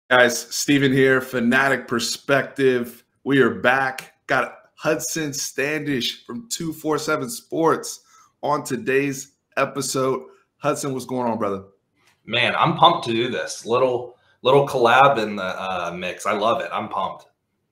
Guys, Steven here, Fanatic Perspective. We are back. Got Hudson Standish from 247 Sports on today's episode. Hudson, what's going on, brother? Man, I'm pumped to do this. Little collab in the mix. I love it. I'm pumped.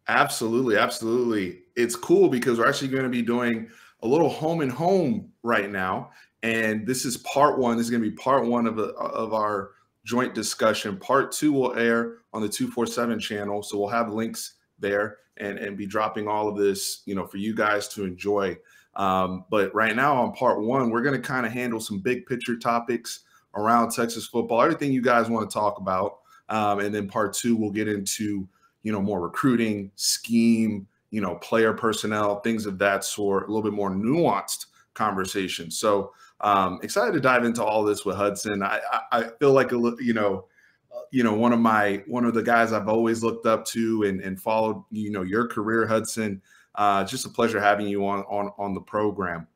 Absolutely, absolutely. It's cool because we're actually going to be doing a little home and home right now. And this is part one. This is going to be part one of our joint discussion. Part two will air on the 247 channel. So we'll have links there and be dropping all of this, for you guys to enjoy. But right now on part one, we're going to kind of handle some big picture topics around Texas football, everything you guys want to talk about. And then part two, we'll get into, more recruiting, scheme, player personnel, things of that sort, a little bit more nuanced conversation. So excited to dive into all this with Hudson. I feel like one of the guys I've always looked up to and followed, your career, Hudson. Just a pleasure having you on the program.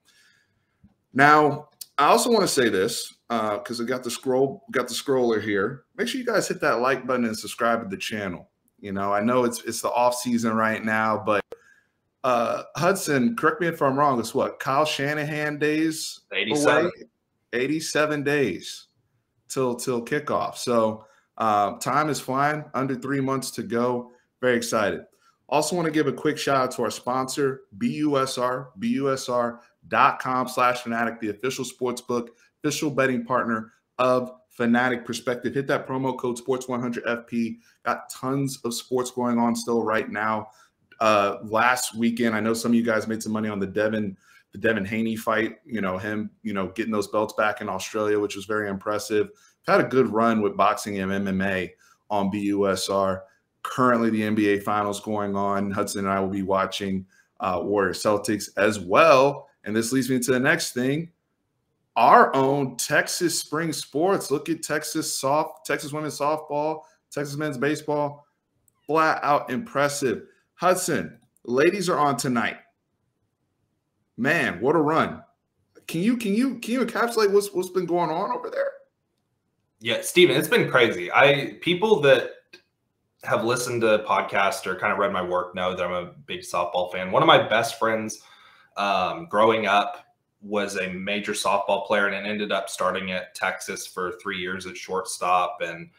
Now, I also want to say this because I got the scroller here. Make sure you guys hit that like button and subscribe to the channel. I know it's the off season right now, but Hudson, correct me if I'm wrong. It's what, Kyle Shanahan days 87. away? 87 days till kickoff. So time is flying. Under 3 months to go. Very excited. Also want to give a quick shout out to our sponsor, BUSR, BUSR.com/Fanatic, the official sportsbook, official betting partner of Fanatic Perspective. Hit that promo code Sports100FP. Got tons of sports going on still right now. Last weekend, I know some of you guys made some money on the Devin Haney fight. Him, getting those belts back in Australia, which was very impressive. Had a good run with boxing and MMA on BUSR. Currently, the NBA Finals going on. Hudson and I will be watching Warriors Celtics as well. And this leads me to the next thing. Our own Texas Spring Sports. Look at Texas women's softball, Texas men's baseball. Flat out impressive. Hudson, ladies are on tonight. Man, what a run. Can you encapsulate what's been going on over there? Yeah, Steven, it's been crazy. People that have listened to podcasts or kind of read my work know that I'm a big softball fan. One of my best friends growing up was a major softball player and ended up starting at Texas for 3 years at shortstop. And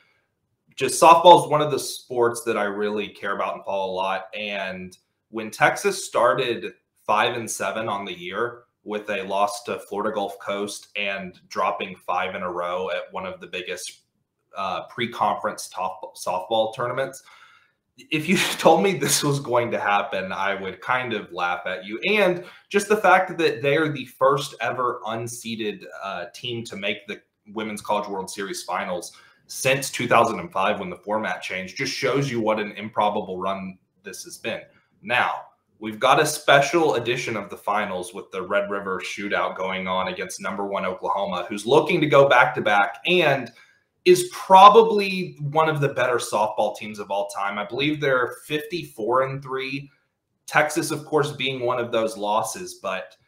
just softball is one of the sports that I really care about and follow a lot. And when Texas started 5-7 on the year with a loss to Florida Gulf Coast and dropping 5 in a row at one of the biggest pre-conference top softball tournaments, if you told me this was going to happen, I would kind of laugh at you. And just the fact that they are the first ever unseeded team to make the Women's College World Series finals since 2005 when the format changed just shows you what an improbable run this has been. Now, we've got a special edition of the finals with the Red River shootout going on against #1 Oklahoma, who's looking to go back-to-back and is probably one of the better softball teams of all time. I believe they're 54-3. Texas, of course, being one of those losses. But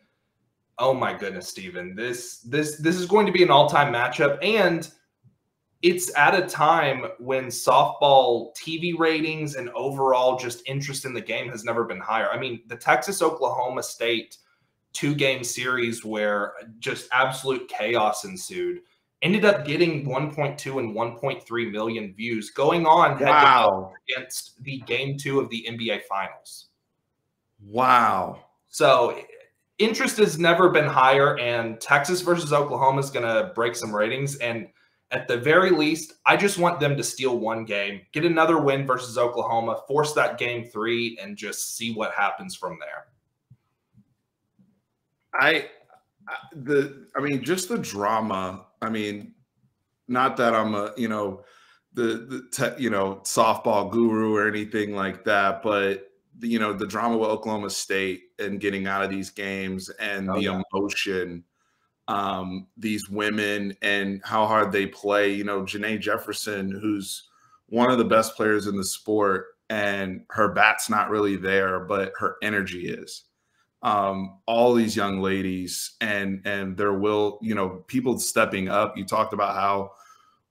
oh my goodness, Steven, this is going to be an all-time matchup, and it's at a time when softball TV ratings and overall just interest in the game has never been higher. I mean, the Texas-Oklahoma State 2-game series where just absolute chaos ensued ended up getting 1.2 and 1.3 million views going on against the game 2 of the NBA Finals. Wow. So interest has never been higher, and Texas versus Oklahoma is going to break some ratings. And at the very least, I just want them to steal one game, get another win versus Oklahoma, force that game 3, and just see what happens from there. Just the drama. I mean, not that I'm a, softball guru or anything like that, but the drama with Oklahoma State and getting out of these games and emotion, these women and how hard they play. Janae Jefferson, who's one of the best players in the sport, and her bat's not really there, but her energy is. All these young ladies and their will, people stepping up. You talked about how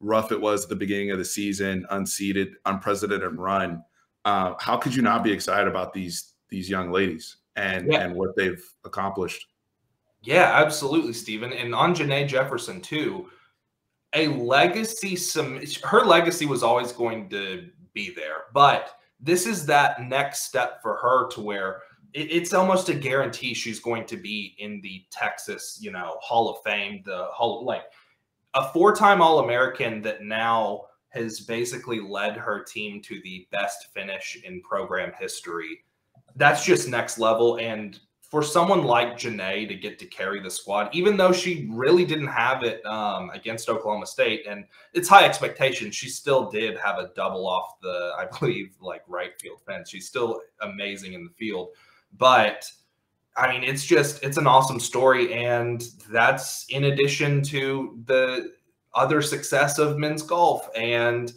rough it was at the beginning of the season, unseeded, unprecedented run. How could you not be excited about these young ladies and what they've accomplished? Yeah, absolutely, Stephen. And on Janae Jefferson too, a legacy. Her legacy was always going to be there, but this is that next step for her to where it's almost a guarantee she's going to be in the Texas, Hall of Fame, like a 4-time All-American that now has basically led her team to the best finish in program history. That's just next level. And for someone like Janae to get to carry the squad, even though she really didn't have it against Oklahoma State, and it's high expectations, she still did have a double off the, I believe, like right field fence. She's still amazing in the field. But I mean, it's an awesome story. And that's in addition to the other success of men's golf and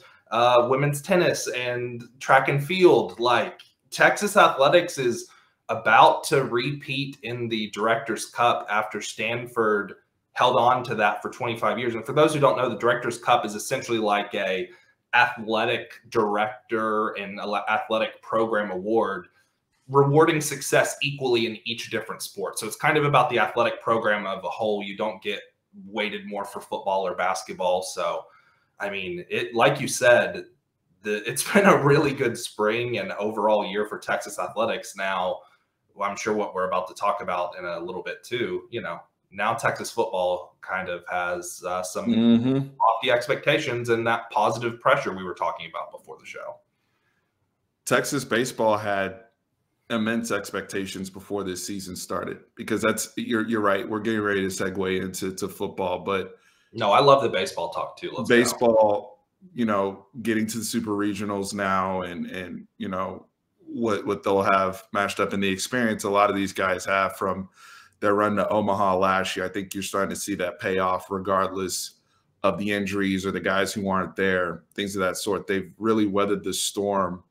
women's tennis and track and field. Like, Texas athletics is about to repeat in the Director's Cup after Stanford held on to that for 25 years. And for those who don't know, the Director's Cup is essentially like a athletic director and athletic program award, rewarding success equally in each different sport. So it's kind of about the athletic program of a whole. You don't get weighted more for football or basketball. So, I mean, like you said, it's been a really good spring and overall year for Texas athletics. Now, I'm sure what we're about to talk about in a little bit too, now Texas football kind of has some lofty expectations and that positive pressure we were talking about before the show. Texas baseball had immense expectations before this season started, because you're right. We're getting ready to segue into football, but no, I love the baseball talk too. Let's baseball, getting to the super regionals now and what they'll have matched up in the experience a lot of these guys have from their run to Omaha last year. I think you're starting to see that pay off regardless of the injuries or the guys who aren't there, things of that sort. They've really weathered the storm.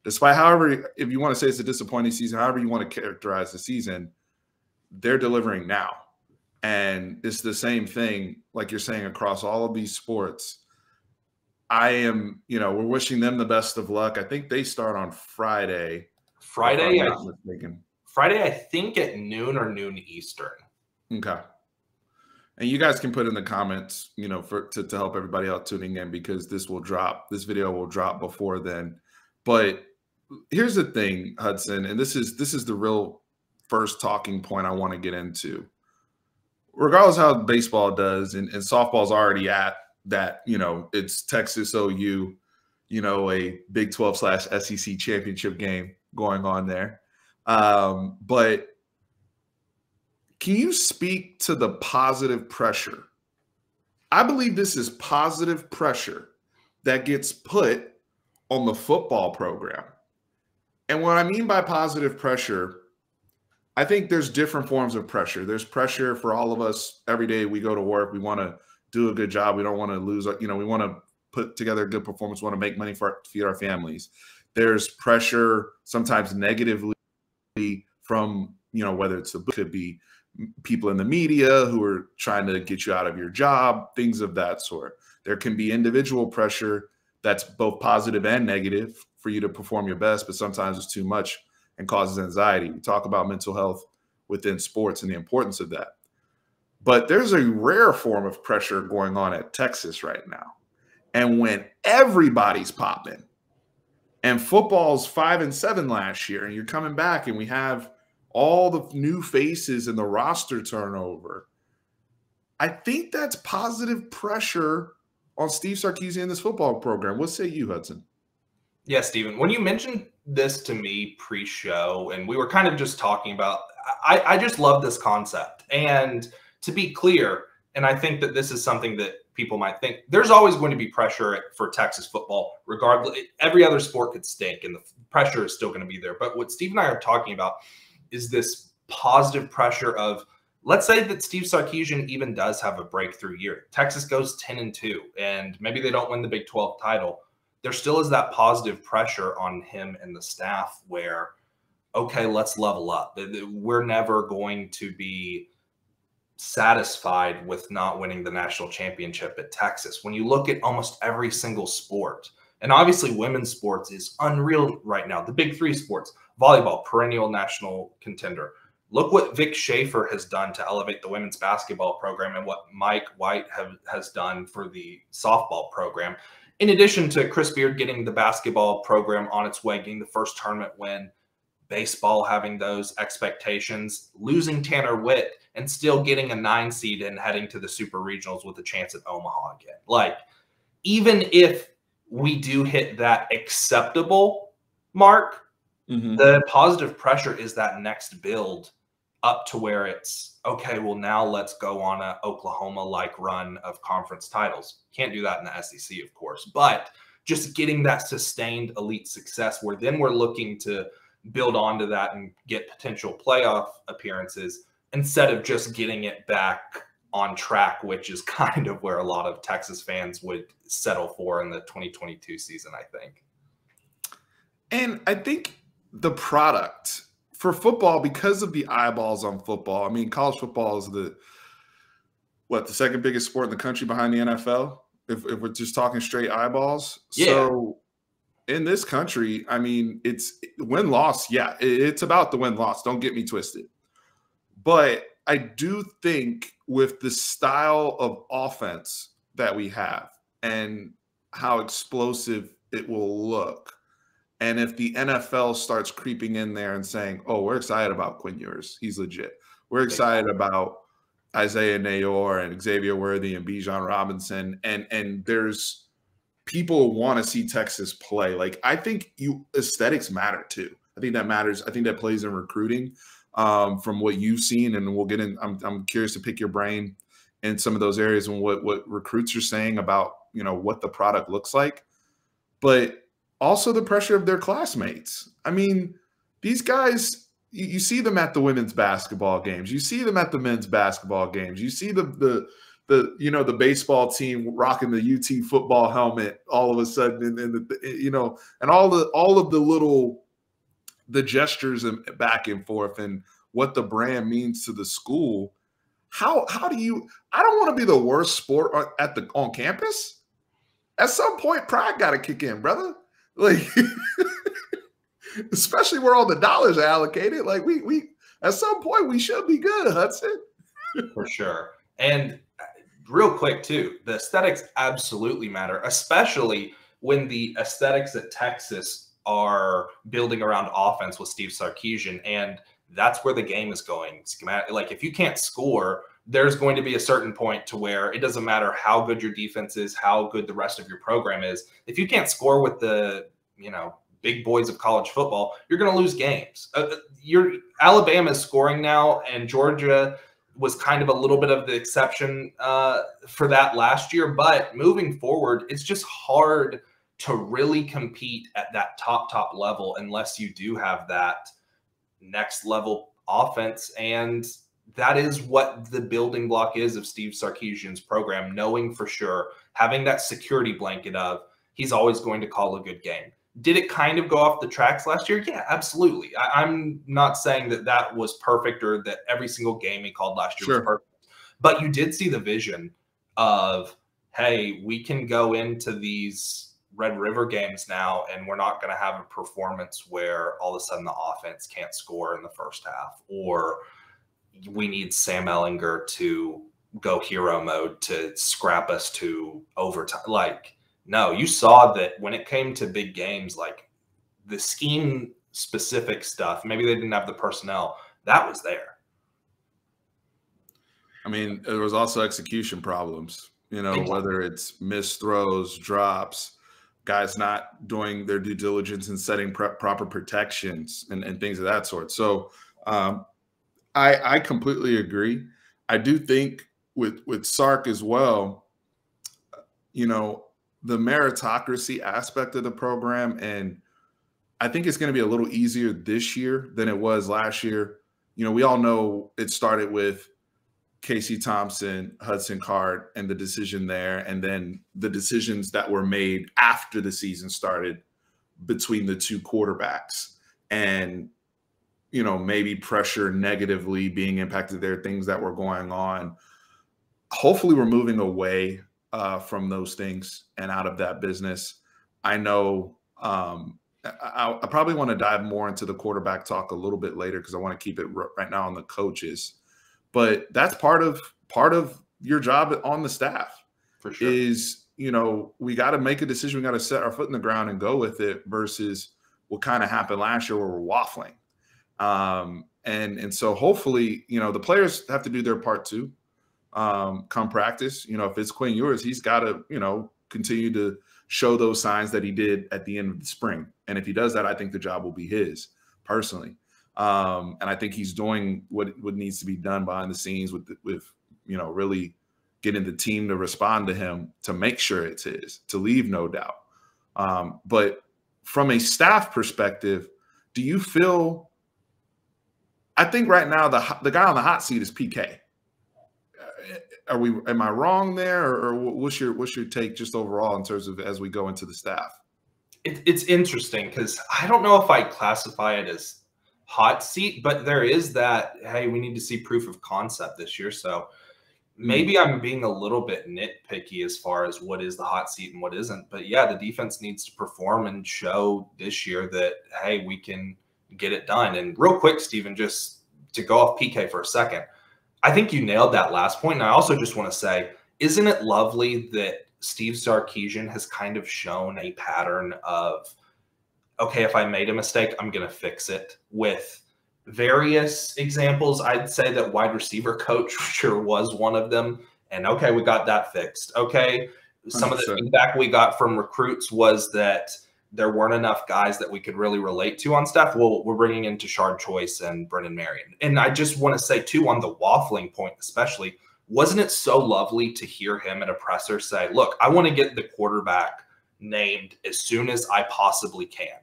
Despite, however, if you want to say it's a disappointing season, however you want to characterize the season, they're delivering now. And it's the same thing, like you're saying, across all of these sports. We're wishing them the best of luck. I think they start on Friday. Friday, I think at noon or noon Eastern. Okay. And you guys can put in the comments, to help everybody out tuning in, because this video will drop before then. But here's the thing, Hudson, and this is the real first talking point I want to get into. Regardless of how baseball does, and softball's already at that, it's Texas OU, a Big 12/SEC championship game going on there. But can you speak to the positive pressure? I believe this is positive pressure that gets put on the football program. And what I mean by positive pressure, I think there's different forms of pressure. There's pressure for all of us every day we go to work. We want to do a good job. We don't want to lose, we want to put together a good performance. We want to make money to feed our families. There's pressure sometimes negatively from, whether it could be people in the media who are trying to get you out of your job, things of that sort. There can be individual pressure that's both positive and negative for you to perform your best, but sometimes it's too much and causes anxiety. We talk about mental health within sports and the importance of that. But there's a rare form of pressure going on at Texas right now. And when everybody's popping, and football's 5-7 last year, and you're coming back and we have all the new faces and the roster turnover, I think that's positive pressure on Steve Sarkisian and this football program. What say you, Hudson? Yeah, Stephen, when you mentioned this to me pre-show, and we were kind of just talking about, I just love this concept. And to be clear, and I think that this is something that people might think, there's always going to be pressure for Texas football, regardless. Every other sport could stink, and the pressure is still going to be there. But what Steve and I are talking about is this positive pressure of, let's say that Steve Sarkisian even does have a breakthrough year. Texas goes 10-2, and maybe they don't win the Big 12 title. There still is that positive pressure on him and the staff where, okay, let's level up. We're never going to be satisfied with not winning the national championship at Texas. When you look at almost every single sport, and obviously women's sports is unreal right now. The big three sports, volleyball, perennial national contender. Look what Vic Schaefer has done to elevate the women's basketball program and what Mike White has done for the softball program. In addition to Chris Beard getting the basketball program on its way, getting the first tournament win, baseball having those expectations, losing Tanner Witt and still getting a 9 seed and heading to the super regionals with a chance at Omaha again. Like, even if we do hit that acceptable mark, the positive pressure is that next build up to where it's, okay, well, now let's go on a Oklahoma-like run of conference titles. Can't do that in the SEC, of course, but just getting that sustained elite success where then we're looking to build onto that and get potential playoff appearances instead of just getting it back on track, which is kind of where a lot of Texas fans would settle for in the 2022 season, I think. And I think the product for football, because of the eyeballs on football, I mean, college football is the second biggest sport in the country behind the NFL, if we're just talking straight eyeballs. Yeah. So in this country, I mean, it's win-loss. Yeah, it's about the win-loss. Don't get me twisted. But I do think with the style of offense that we have and how explosive it will look, and if the NFL starts creeping in there and saying, oh, we're excited about Quinn Ewers, he's legit. We're excited about Isaiah Nayor and Xavier Worthy and Bijan Robinson. And there's people want to see Texas play. Like, I think aesthetics matter too. I think that matters. I think that plays in recruiting from what you've seen. And we'll get in. I'm curious to pick your brain in some of those areas and what recruits are saying about, you know, what the product looks like. But also the pressure of their classmates. I mean, these guys, you see them at the women's basketball games. You see them at the men's basketball games. You see the baseball team rocking the UT football helmet all of a sudden, and all of the gestures and back and forth and what the brand means to the school. How do you? I don't want to be the worst sport on campus. At some point, pride got to kick in, brother. Like, especially where all the dollars are allocated. Like, we at some point we should be good, Hudson. For sure. And real quick too, the aesthetics absolutely matter, especially when the aesthetics at Texas are building around offense with Steve Sarkisian, and that's where the game is going. Like, if you can't score, there's going to be a certain point to where it doesn't matter how good your defense is, how good the rest of your program is. If you can't score with the, big boys of college football, you're going to lose games. Alabama is scoring now, and Georgia was kind of a little bit of the exception for that last year. But moving forward, it's just hard to really compete at that top level unless you do have that next level offense. And that is what the building block is of Steve Sarkisian's program, knowing for sure, having that security blanket of he's always going to call a good game. Did it kind of go off the tracks last year? Yeah, absolutely. I'm not saying that was perfect or that every single game he called last year was perfect. But you did see the vision of, hey, we can go into these Red River games now and we're not going to have a performance where all of a sudden the offense can't score in the first half, or we need Sam Ehlinger to go hero mode to scrap us to overtime. Like, no, you saw that when it came to big games, like the scheme specific stuff, maybe they didn't have the personnel, that was there. I mean, there was also execution problems, whether it's missed throws, drops, guys not doing their due diligence and setting proper protections and things of that sort. So I completely agree. I do think with Sark as well, the meritocracy aspect of the program, and I think it's going to be a little easier this year than it was last year. We all know it started with Casey Thompson, Hudson Card, and the decision there, and then the decisions that were made after the season started between the two quarterbacks. And maybe pressure negatively being impacted there, things that were going on. Hopefully we're moving away from those things and out of that business. I know I probably want to dive more into the quarterback talk a little bit later because I want to keep it right now on the coaches. But that's part of your job on the staff. For sure. Is, we got to make a decision. We got to set our foot in the ground and go with it versus what kind of happened last year where we're waffling. And so hopefully, the players have to do their part too. Come practice, if it's Quinn Ewers, he's got to, continue to show those signs that he did at the end of the spring. And if he does that, I think the job will be his personally. And I think he's doing what needs to be done behind the scenes with really getting the team to respond to him to make sure it's his, to leave no doubt. But from a staff perspective, do you feel, I think right now the guy on the hot seat is PK. Am I wrong there, or what's your take just overall in terms of as we go into the staff? It's interesting because I don't know if I classify it as hot seat, but there is that, hey, we need to see proof of concept this year. So maybe I'm being a little bit nitpicky as far as what is the hot seat and what isn't. But yeah, the defense needs to perform and show this year that, hey, we can get it done. And real quick, Stephen, just to go off PK for a second, I think you nailed that last point. And I also just want to say, isn't it lovely that Steve Sarkisian has kind of shown a pattern of, okay, if I made a mistake, I'm going to fix it, with various examples. I'd say that wide receiver coach sure was one of them. And okay, we got that fixed. Okay. Some 100%. Of the feedback we got from recruits was that there weren't enough guys that we could really relate to on staff. Well, we're bringing in Tashard Choice and Brennan Marion. And I just want to say too, on the waffling point especially, wasn't it so lovely to hear him at a presser say, look, I want to get the quarterback named as soon as I possibly can.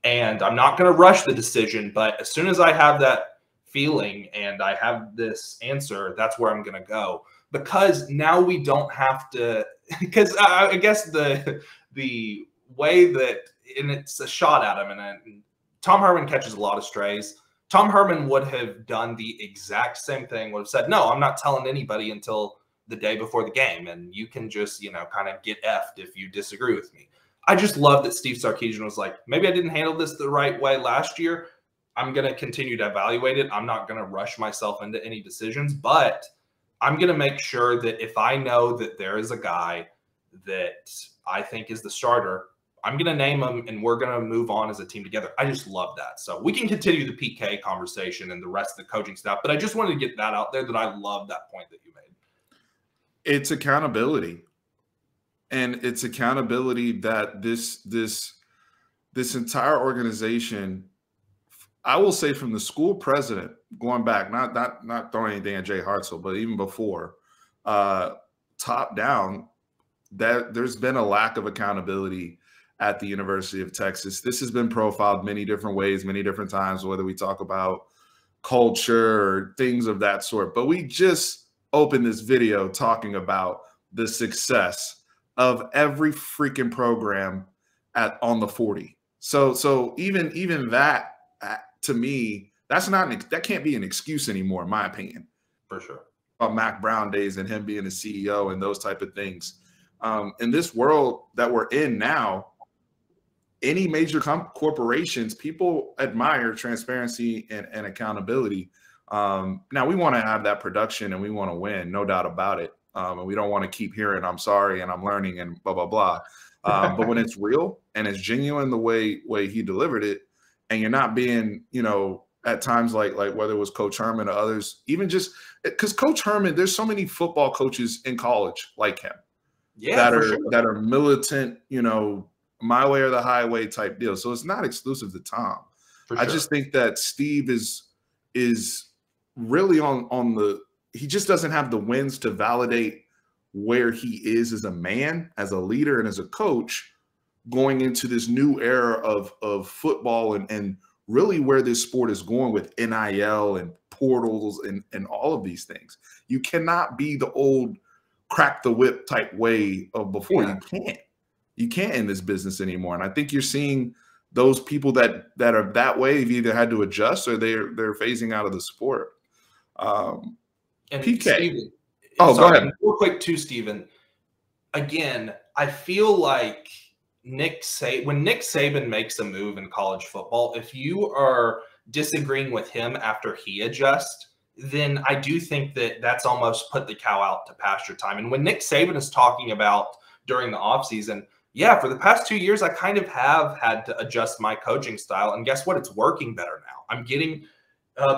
And I'm not going to rush the decision, but as soon as I have that feeling and I have this answer, that's where I'm going to go. Because now we don't have to, because I guess the way that, and it's a shot at him, and Tom Herman catches a lot of strays. Tom Herman would have done the exact same thing, would have said, no, I'm not telling anybody until the day before the game, and you can just, kind of get effed if you disagree with me. I just love that Steve Sarkisian was like, maybe I didn't handle this the right way last year. I'm going to continue to evaluate it. I'm not going to rush myself into any decisions, but I'm going to make sure that if I know that there is a guy that I think is the starter, I'm going to name him and we're going to move on as a team together. I just love that. So we can continue the PK conversation and the rest of the coaching staff, but I just wanted to get that out there, that I love that point that you made. It's accountability. And it's accountability that this entire organization, I will say from the school president going back, not throwing anything at Jay Hartzell, but even before, top down, that there's been a lack of accountability at the University of Texas. This has been profiled many different ways, many different times, whether we talk about culture or things of that sort. But we just opened this video talking about the success of every freaking program on the 40. So even that, to me, that can't be an excuse anymore, in my opinion. For sure. About Mac Brown days and him being the CEO and those type of things. In this world that we're in now, any major corporations, people admire transparency and accountability. Now we want to have that production and we want to win, no doubt about it. And we don't want to keep hearing, I'm sorry, and I'm learning and blah, blah, blah. But when it's real and it's genuine the way he delivered it, and you're not being, at times like whether it was Coach Herman or others, even just because Coach Herman, there's so many football coaches in college like him, that are militant, my way or the highway type deal. So it's not exclusive to Tom. I just think that Steve is really on the, he just doesn't have the wins to validate where he is as a man, as a leader, and as a coach going into this new era of football and really where this sport is going with NIL and portals and all of these things. You cannot be the old crack the whip type way of before. Yeah. You can't in this business anymore. And I think you're seeing those people that are that way have either had to adjust or they're phasing out of the sport. And PK. Steven, go ahead. Real quick too, Steven. Again, I feel like when Nick Saban makes a move in college football, if you are disagreeing with him after he adjusts, then I do think that that's almost put the cow out to pasture time. And when Nick Saban is talking about during the offseason, yeah, for the past 2 years, I kind of have had to adjust my coaching style. And guess what? It's working better now. I'm getting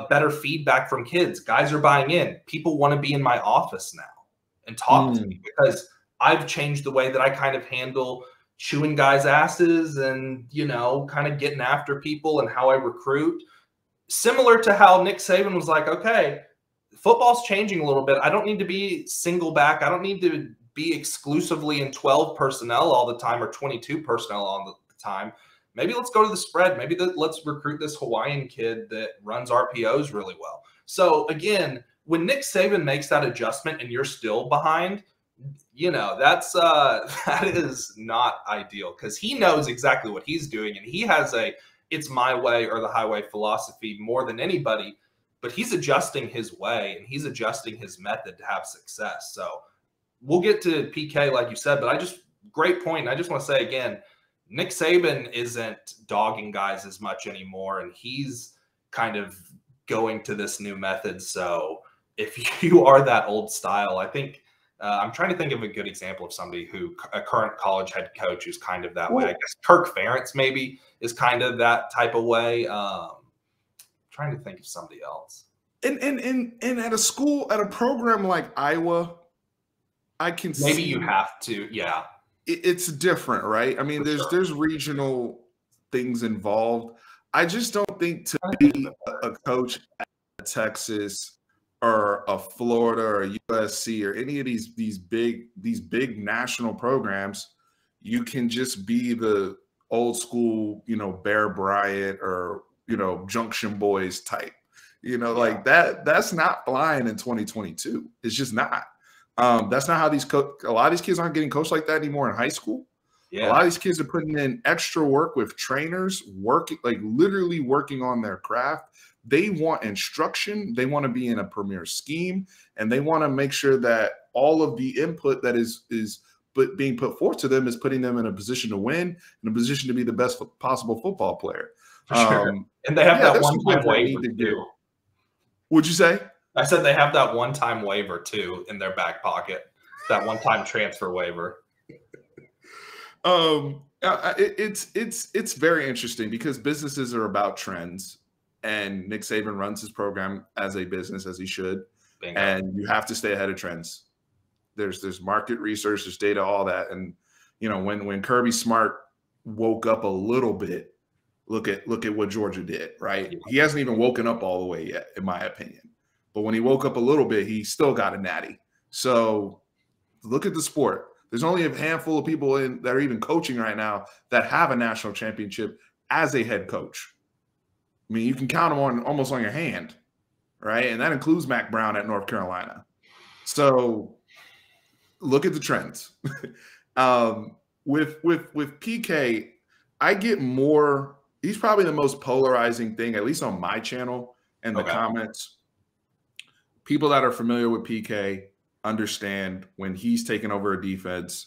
better feedback from kids. Guys are buying in. People want to be in my office now and talk to me because I've changed the way that I kind of handle chewing guys' asses and, kind of getting after people and how I recruit. Similar to how Nick Saban was like, okay, football's changing a little bit. I don't need to be single back. I don't need to be exclusively in 12 personnel all the time or 22 personnel all the time. Maybe let's go to the spread. Maybe let's recruit this Hawaiian kid that runs RPOs really well. So again, when Nick Saban makes that adjustment and you're still behind, that is not ideal because he knows exactly what he's doing and he has it's my way or the highway philosophy more than anybody, but he's adjusting his way and he's adjusting his method to have success. So we'll get to PK, like you said, but great point. I just want to say again, Nick Saban isn't dogging guys as much anymore, and he's kind of going to this new method. So if you are that old style, I think I'm trying to think of a good example of somebody a current college head coach who's kind of that way. I guess Kirk Ferentz maybe is kind of that type of way. Trying to think of somebody else. And at a school, at a program like Iowa, I can maybe you have to, yeah. It's different, right? I mean, there's regional things involved. I just don't think to be a coach at Texas or a Florida or a USC or any of these big national programs, you can just be the old school, Bear Bryant or Junction Boys type. Like that's not flying in 2022. It's just not. That's not how a lot of these kids aren't getting coached like that anymore in high school. Yeah. A lot of these kids are putting in extra work with trainers, literally working on their craft. They want instruction. They want to be in a premier scheme, and they want to make sure that all of the input that is being put forth to them is putting them in a position to win, in a position to be the best possible football player. For sure. And they have that one-time waiver too. What'd you say? I said they have that one-time waiver too in their back pocket. That one-time transfer waiver. It's very interesting because businesses are about trends, and Nick Saban runs his program as a business, as he should. Bingo. And you have to stay ahead of trends. There's market research, there's data, all that. And when Kirby Smart woke up a little bit, look at what Georgia did, right? Yeah. He hasn't even woken up all the way yet, in my opinion. But when he woke up a little bit, he still got a natty. So look at the sport. There's only a handful of people that are even coaching right now that have a national championship as a head coach. I mean, you can count them almost on your hand, right? And that includes Mac Brown at North Carolina. So look at the trends. With PK, I get more. He's probably the most polarizing thing, at least on my channel and the comments. People that are familiar with PK understand when he's taken over a defense,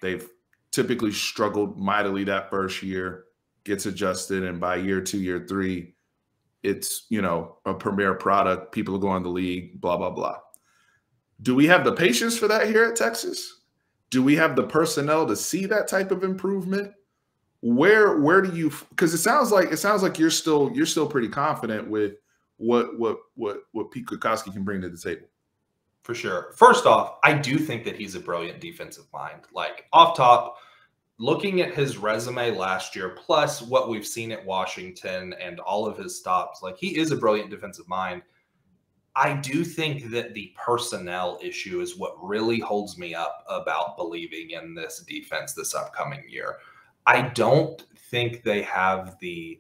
they've typically struggled mightily that first year, gets adjusted, and by year 2, year 3, it's, a premier product. People are going to the league, blah, blah, blah. Do we have the patience for that here at Texas? Do we have the personnel to see that type of improvement? Where do you, because it sounds like you're still pretty confident with what Pete Kwiatkowski can bring to the table. For sure. First off, I do think that he's a brilliant defensive mind. Like off top, looking at his resume last year, plus what we've seen at Washington and all of his stops, like he is a brilliant defensive mind. I do think that the personnel issue is what really holds me up about believing in this defense this upcoming year. I don't think they have the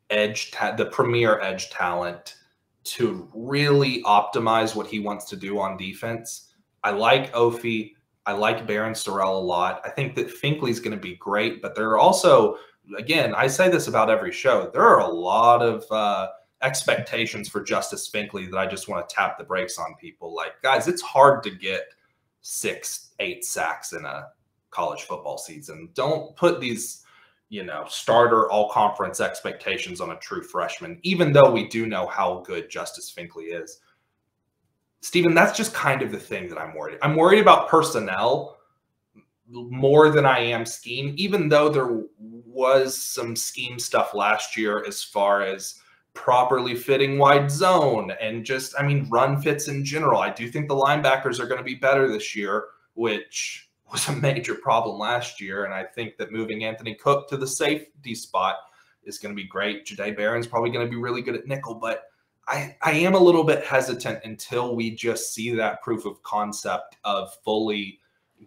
the premier edge talent to really optimize what he wants to do on defense. I like Ofi. I like Baron Sorrell a lot. I think that Finkley's going to be great, but there are also again, I say this about every show. There are a lot of expectations for Justice Finkley that I just want to tap the brakes on people. Like, guys, it's hard to get 6-8 sacks in a college football season. Don't put these, starter all conference expectations on a true freshman, even though we do know how good Justice Finkley is. Steven, that's just kind of the thing that I'm worried. I'm worried about personnel more than I am scheme, even though there was some scheme stuff last year as far as properly fitting wide zone and just, run fits in general. I do think the linebackers are going to be better this year, which was a major problem last year. And I think that moving Anthony Cook to the safety spot is going to be great. Jahdae Barron's probably going to be really good at nickel, but I am a little bit hesitant until we just see that proof of concept of fully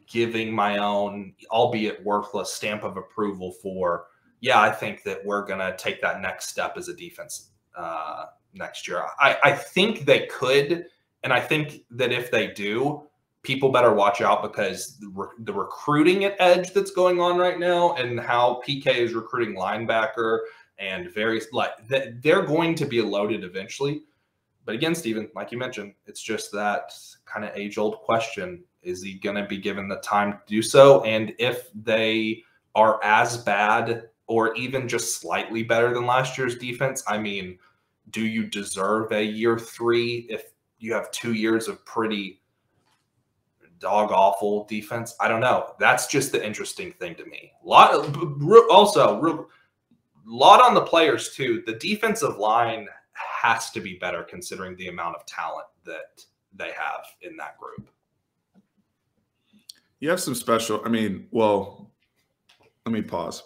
giving my own, albeit worthless, stamp of approval for, I think that we're going to take that next step as a defense next year. I think they could, and I think that if they do, people better watch out because the recruiting at edge that's going on right now and how PK is recruiting linebacker and various, they're going to be loaded eventually. But again, Steven, like you mentioned, it's just that kind of age-old question. Is he going to be given the time to do so? And if they are as bad or even just slightly better than last year's defense, do you deserve a year 3 if you have 2 years of pretty dog-awful defense? I don't know. That's just the interesting thing to me. A lot on the players, too. The defensive line has to be better considering the amount of talent that they have in that group. You have some special, let me pause.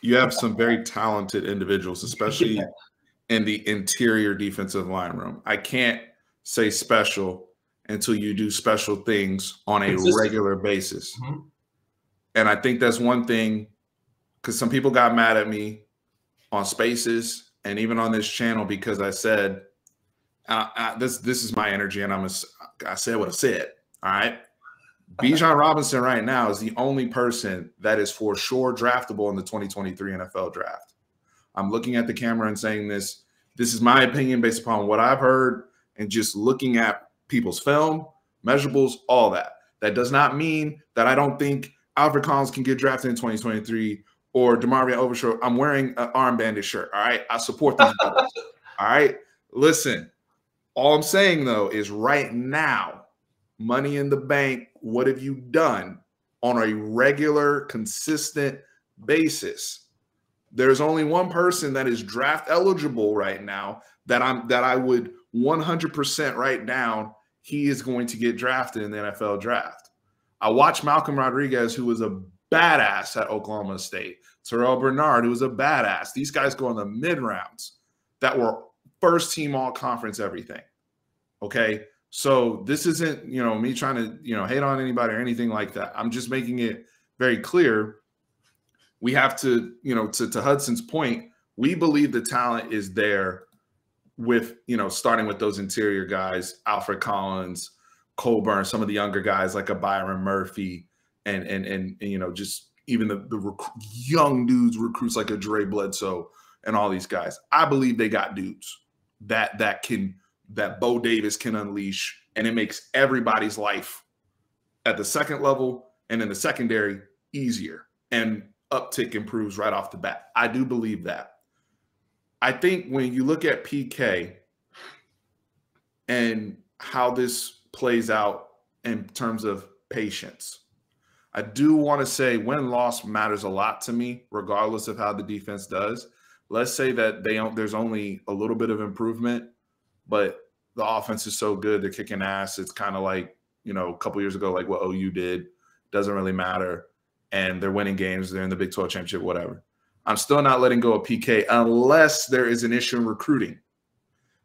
You have some very talented individuals, especially in the interior defensive line room. I can't say special until you do special things on a regular basis. Mm-hmm. And I think that's one thing, because some people got mad at me on Spaces and even on this channel because I said, this is my energy, and I said what I said, all right? Bijan Robinson right now is the only person that is for sure draftable in the 2023 NFL draft. I'm looking at the camera and saying this. This is my opinion based upon what I've heard and just looking at people's film, measurables, all that. That does not mean that I don't think Alfred Collins can get drafted in 2023 or DeMarvin Overshow. I'm wearing an arm bandage shirt, all right? I support these brothers, all right? Listen, all I'm saying, though, is right now, Money in the Bank, what have you done on a regular, consistent basis? There's only one person that is draft eligible right now that I would 100% write down he is going to get drafted in the NFL draft. I watched Malcolm Rodriguez, who was a badass at Oklahoma State. Terrell Bernard, who was a badass. These guys go in the mid-rounds that were first-team all-conference everything, okay? So this isn't, me trying to, hate on anybody or anything like that. I'm just making it very clear. We have to, to Hudson's point, we believe the talent is there with, starting with those interior guys, Alfred Collins, Colburn, some of the younger guys like a Byron Murphy, and just even the young dudes, recruits like a Dre Bledsoe and all these guys. I believe they got dudes that Bo Davis can unleash, and it makes everybody's life at the second level and in the secondary easier, and uptick improves right off the bat. I do believe that. I think when you look at PK and how this plays out in terms of patience, I do want to say win-loss matters a lot to me, regardless of how the defense does. Let's say that there's only a little bit of improvement, but the offense is so good, they're kicking ass. It's kind of like, a couple years ago, like what OU did. Doesn't really matter. And they're winning games. They're in the Big 12 championship, whatever. I'm still not letting go of PK unless there is an issue in recruiting.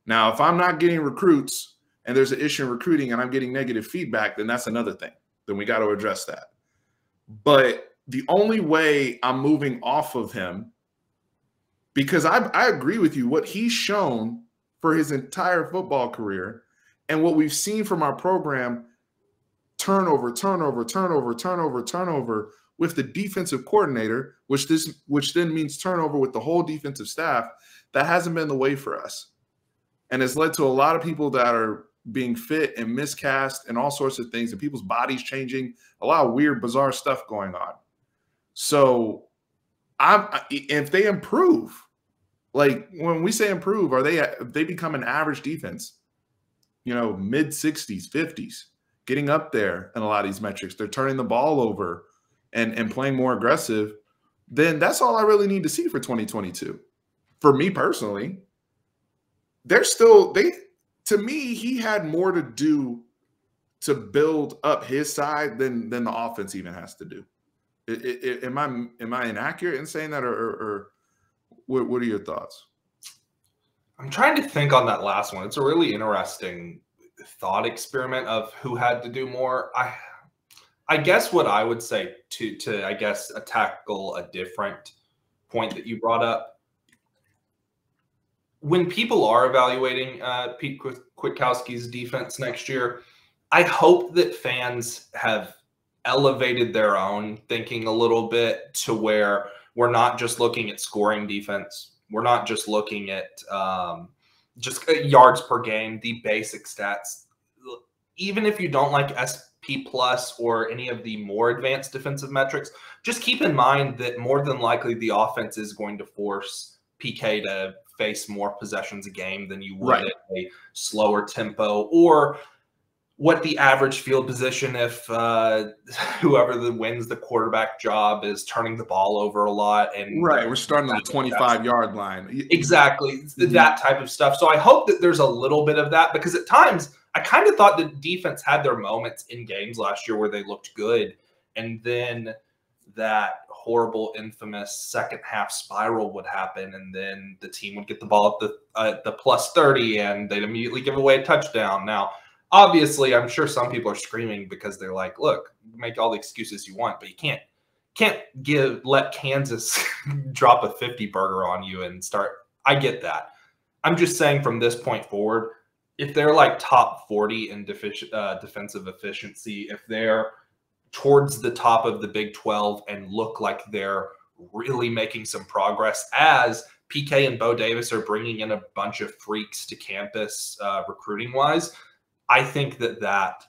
Now, if I'm not getting recruits and there's an issue in recruiting and I'm getting negative feedback, then that's another thing. Then we got to address that. But the only way I'm moving off of him, because I agree with you, what he's shown for his entire football career and what we've seen from our program, turnover, with the defensive coordinator, which then means turnover with the whole defensive staff, that hasn't been the way for us. And it's led to a lot of people that are being fit and miscast and all sorts of things, and people's bodies changing, a lot of weird, bizarre stuff going on. So if they improve, like when we say improve, they become an average defense, mid 60s, 50s, getting up there in a lot of these metrics. They're turning the ball over and playing more aggressive. Then that's all I really need to see for 2022. For me personally, to me, he had more to do to build up his side than the offense even has to do. Am I inaccurate in saying that, or what are your thoughts? I'm trying to think on that last one. It's a really interesting thought experiment of who had to do more. I guess what I would say to I guess tackle a different point that you brought up. When people are evaluating Pete Kwiatkowski's defense next year, I hope that fans have elevated their own thinking a little bit to where we're not just looking at scoring defense. We're not just looking at just yards per game, the basic stats. Even if you don't like SP plus or any of the more advanced defensive metrics, just keep in mind that more than likely the offense is going to force PK to face more possessions a game than you would at a slower tempo, or what the average field position if whoever wins the quarterback job is turning the ball over a lot. And we're starting on the 25-yard line. Exactly. That type of stuff. So I hope that there's a little bit of that, because at times I kind of thought the defense had their moments in games last year where they looked good, and then that horrible, infamous second half spiral would happen, and then the team would get the ball at the plus 30 and they'd immediately give away a touchdown. Now, obviously, I'm sure some people are screaming because they're like, look, make all the excuses you want, but you can't let Kansas drop a 50 burger on you and start. I get that. I'm just saying from this point forward, if they're like top 40 in defensive efficiency, if they're towards the top of the Big 12 and look like they're really making some progress, as PK and Bo Davis are bringing in a bunch of freaks to campus recruiting wise, I think that's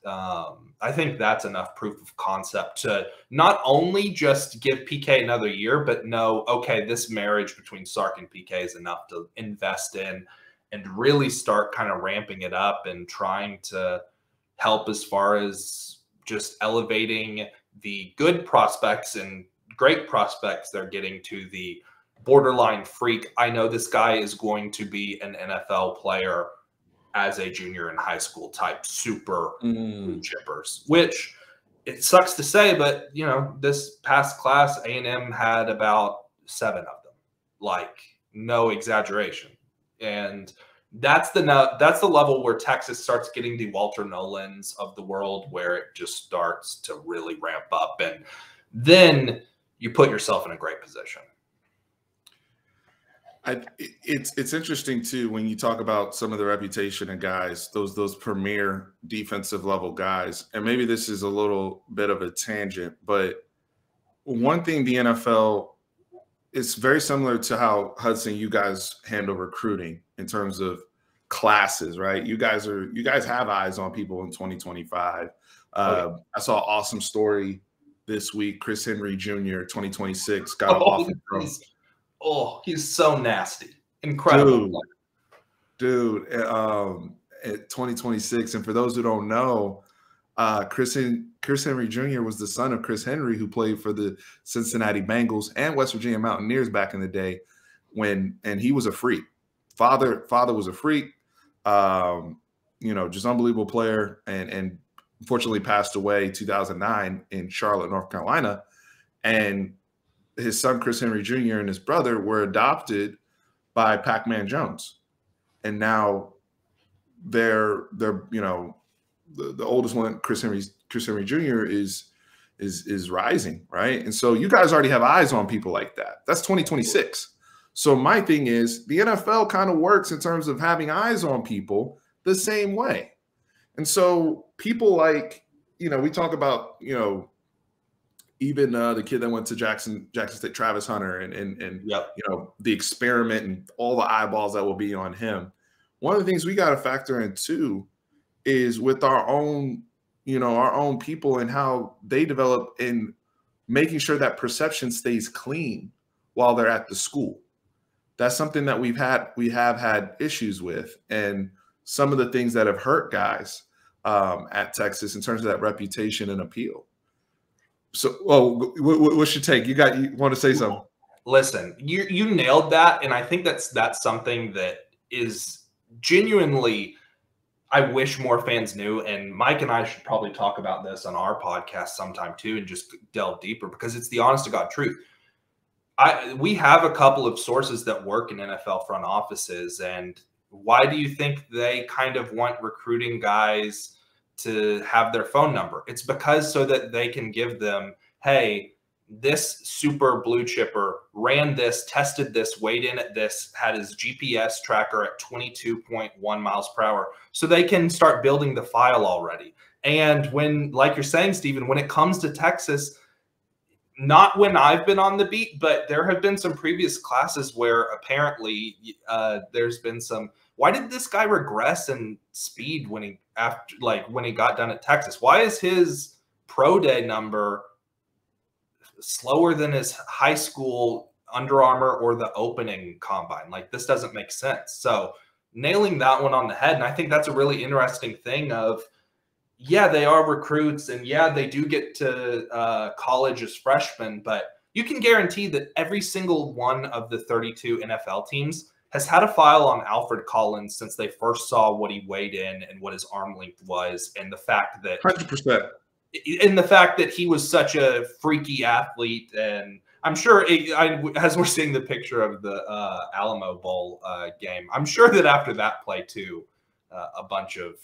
enough proof of concept to not only just give PK another year, but know, okay, this marriage between Sark and PK is enough to invest in and really start kind of ramping it up and trying to help as far as just elevating the good prospects and great prospects they're getting to the borderline freak. I know this guy is going to be an NFL player as a junior in high school type super chippers, which it sucks to say, but this past class, A&M had about 7 of them, like no exaggeration. And that's the level where Texas starts getting the Walter Nolans of the world, where it just starts to really ramp up, and then you put yourself in a great position. It's interesting too when you talk about some of the reputation of guys, those premier defensive level guys, and maybe this is a little bit of a tangent, but one thing the NFL, it's very similar to how Hudson, you guys handle recruiting in terms of classes, right? You guys have eyes on people in 2025. I saw an awesome story this week. Chris Henry Jr., 2026, got an offer from. He's so nasty. Incredible. Dude, at 2026. And for those who don't know, Chris Henry Jr. was the son of Chris Henry, who played for the Cincinnati Bengals and West Virginia Mountaineers back in the day, and he was a freak. Father was a freak, just unbelievable player, and unfortunately passed away 2009 in Charlotte, North Carolina. And his son, Chris Henry Jr., and his brother were adopted by Pac-Man Jones. And now they're the oldest one, Chris Henry Jr. is rising, right? And so you guys already have eyes on people like that. That's 2026. So my thing is, the NFL kind of works in terms of having eyes on people the same way. And so people like, we talk about, even the kid that went to Jackson State, Travis Hunter, and Yep. you know, the experiment and all the eyeballs that will be on him. One of the things we got to factor in too is with our own, you know, our own people and how they develop in making sure that perception stays clean while they're at the school. That's something that we have had issues with, and some of the things that have hurt guys at Texas in terms of that reputation and appeal. So, what's your take? You want to say something? Listen, you nailed that, and I think that's something that is genuinely, I wish more fans knew. And Mike and I should probably talk about this on our podcast sometime too, and just delve deeper, because it's the honest to God truth. We have a couple of sources that work in NFL front offices, and why do you think they kind of want recruiting guys to have their phone number? It's because so that they can give them, hey, this super blue chipper ran this, tested this, weighed in at this, had his GPS tracker at 22.1 miles per hour. So they can start building the file already. And when, like you're saying, Stephen, when it comes to Texas, not when I've been on the beat, but there have been some previous classes where apparently there's been some, why did this guy regress in speed when he got done at Texas? Why is his pro day number slower than his high school Under Armour or the opening combine? Like, this doesn't make sense. So nailing that one on the head. And I think that's a really interesting thing of, yeah, they are recruits, and yeah, they do get to college as freshmen, but you can guarantee that every single one of the 32 NFL teams has had a file on Alfred Collins since they first saw what he weighed in and what his arm length was, and the fact that 100%. And the fact that he was such a freaky athlete. And I'm sure, as we're seeing the picture of the Alamo Bowl game, I'm sure that after that play too, a bunch of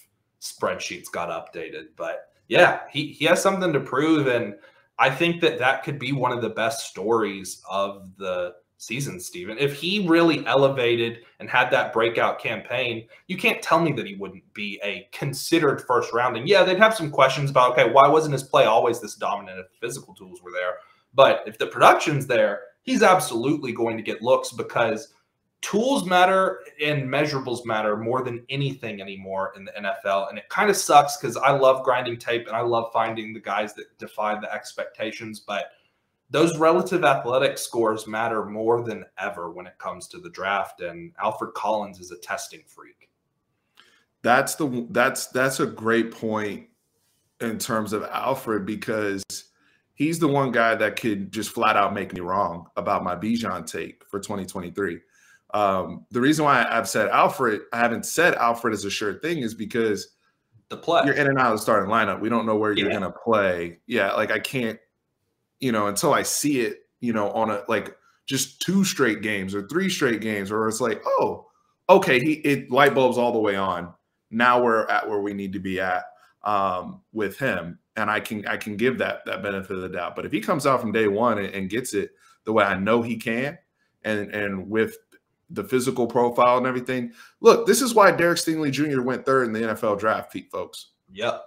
spreadsheets got updated. But yeah, he has something to prove, and I think that could be one of the best stories of the season, Stephen. If he really elevated and had that breakout campaign, you can't tell me that he wouldn't be a considered first round. And yeah, they'd have some questions about, okay, why wasn't his play always this dominant if the physical tools were there? But if the production's there, he's absolutely going to get looks, because tools matter and measurables matter more than anything anymore in the NFL. And it kind of sucks, because I love grinding tape and I love finding the guys that defy the expectations, but those relative athletic scores matter more than ever when it comes to the draft. And Alfred Collins is a testing freak. That's a great point in terms of Alfred, because he's the one guy that could just flat out make me wrong about my Bijan take for 2023. The reason why I've said Alfred, I haven't said Alfred is a sure thing, is because the play, you're in and out of the starting lineup. We don't know where you're going to play. Yeah, like I can't, until I see it, on a just 2 straight games or 3 straight games, where it's like, oh, okay, light bulbs all the way on. Now we're at where we need to be at with him, and I can give that benefit of the doubt. But if he comes out from day one and gets it the way I know he can, and with the physical profile and everything, look, this is why Derek Stingley Jr. went 3rd in the NFL draft, folks. Yep.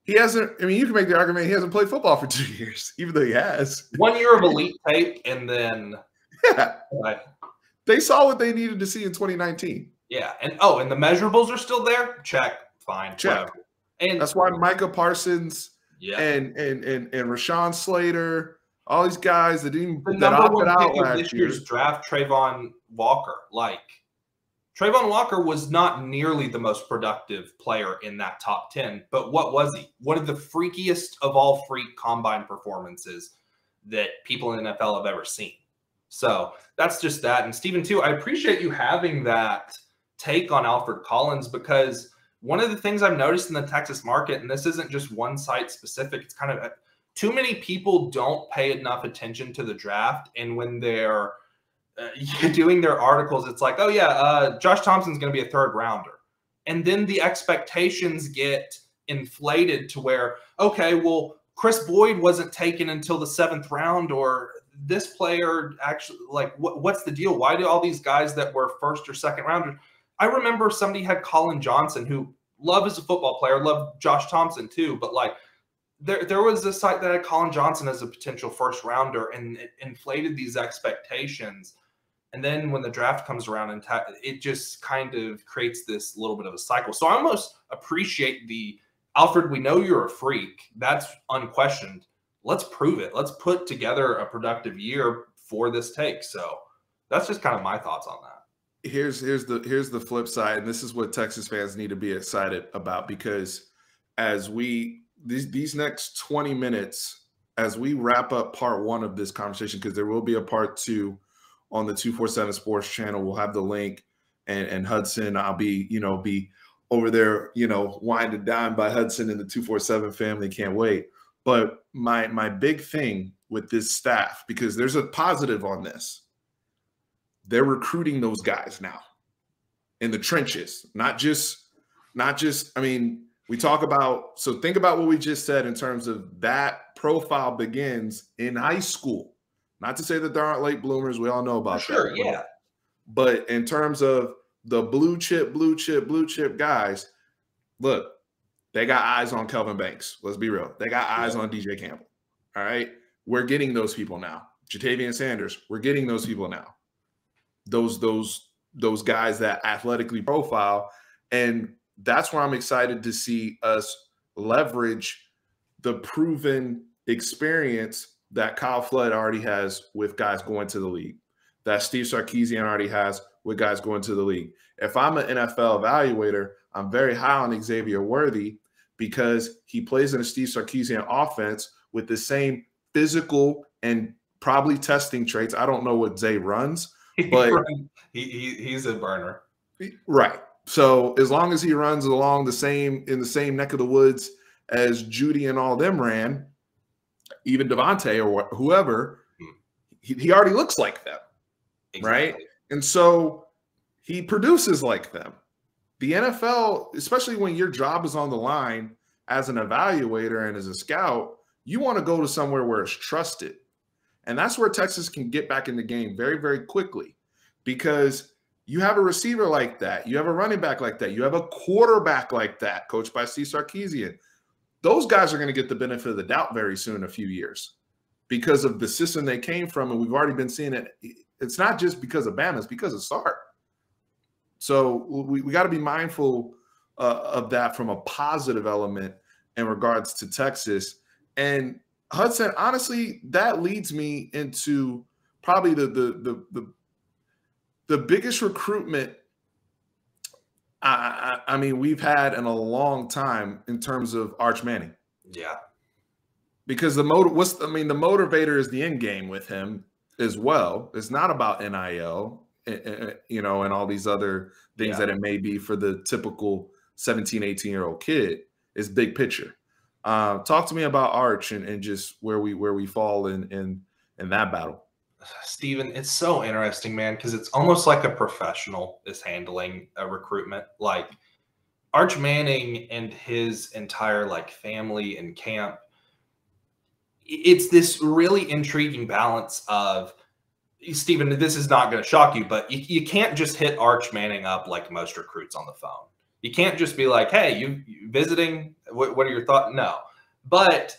He hasn't. I mean, you can make the argument he hasn't played football for 2 years, even though he has. 1 year of elite tape, and then they saw what they needed to see in 2019. Yeah, and the measurables are still there. Check, fine, check. Whatever. And that's why Micah Parsons, and Rashawn Slater, all these guys that opted out last year's draft, Trayvon Walker. Trayvon Walker was not nearly the most productive player in that top 10, but what was he? One of the freakiest of all freak combine performances that people in the NFL have ever seen. So that's just that. And Stephen, too, I appreciate you having that take on Alfred Collins, because one of the things I've noticed in the Texas market, and this isn't just one site specific, it's kind of too many people don't pay enough attention to the draft. And when they're doing their articles, it's like, oh yeah, Josh Thompson's going to be a 3rd rounder. And then the expectations get inflated to where, okay, well, Chris Boyd wasn't taken until the 7th round, or this player actually, what's the deal? Why do all these guys that were 1st or 2nd rounders? I remember somebody had Colin Johnson, who love as a football player, love Josh Thompson too, but there was a site that had Colin Johnson as a potential first rounder, and it inflated these expectations. And then when the draft comes around, and it just kind of creates this little bit of a cycle. So I almost appreciate the Alfred, we know you're a freak. That's unquestioned. Let's prove it. Let's put together a productive year for this take. So that's just kind of my thoughts on that. Here's the flip side, and this is what Texas fans need to be excited about, because as these next 20 minutes, as we wrap up part one of this conversation, because there will be a part two on the 247 Sports channel. We'll have the link, and Hudson, I'll be over there, wine and dine by Hudson and the 247 family. Can't wait. But my big thing with this staff, because there's a positive on this, they're recruiting those guys now in the trenches, not just, I mean, we talk about, so think about what we just said in terms of that profile begins in high school. Not to say that there aren't late bloomers. We all know about sure, that. Yeah. But in terms of the blue chip guys, look, they got eyes on Kelvin Banks. Let's be real. They got eyes on DJ Campbell. All right. We're getting those people now. Jatavian Sanders, we're getting those people now. Those guys that athletically profile. And that's where I'm excited to see us leverage the proven experience that Kyle Flood already has with guys going to the league, that Steve Sarkisian already has with guys going to the league. If I'm an NFL evaluator, I'm very high on Xavier Worthy because he plays in a Steve Sarkisian offense with the same physical and probably testing traits. I don't know what Zay runs, but he's a burner. Right. So as long as he runs along in the same neck of the woods as Judy and all them ran, even Devontae or whoever, he already looks like them. Exactly. Right? And so he produces like them. The NFL, especially when your job is on the line as an evaluator and as a scout, you want to go to somewhere where it's trusted. And that's where Texas can get back in the game very, very quickly, because you have a receiver like that. You have a running back like that. You have a quarterback like that, coached by Steve Sarkisian. Those guys are going to get the benefit of the doubt very soon in a few years because of the system they came from. And we've already been seeing it. It's not just because of Bama, it's because of Sark. So we got to be mindful of that from a positive element in regards to Texas. And Hudson, honestly, that leads me into probably the biggest recruitment I mean we've had in a long time in terms of Arch Manning. Yeah. Because the motivator is the end game with him as well. It's not about NIL, and all these other things that it may be for the typical 17, 18-year-old kid. It's big picture. Talk to me about Arch and just where we fall in that battle. Steven, it's so interesting, man, because it's almost like a professional is handling a recruitment. Like Arch Manning and his entire family and camp, it's this really intriguing balance of, Steven, this is not going to shock you, but you can't just hit Arch Manning up like most recruits on the phone. You can't just be like, hey, you visiting? What are your thoughts? No. But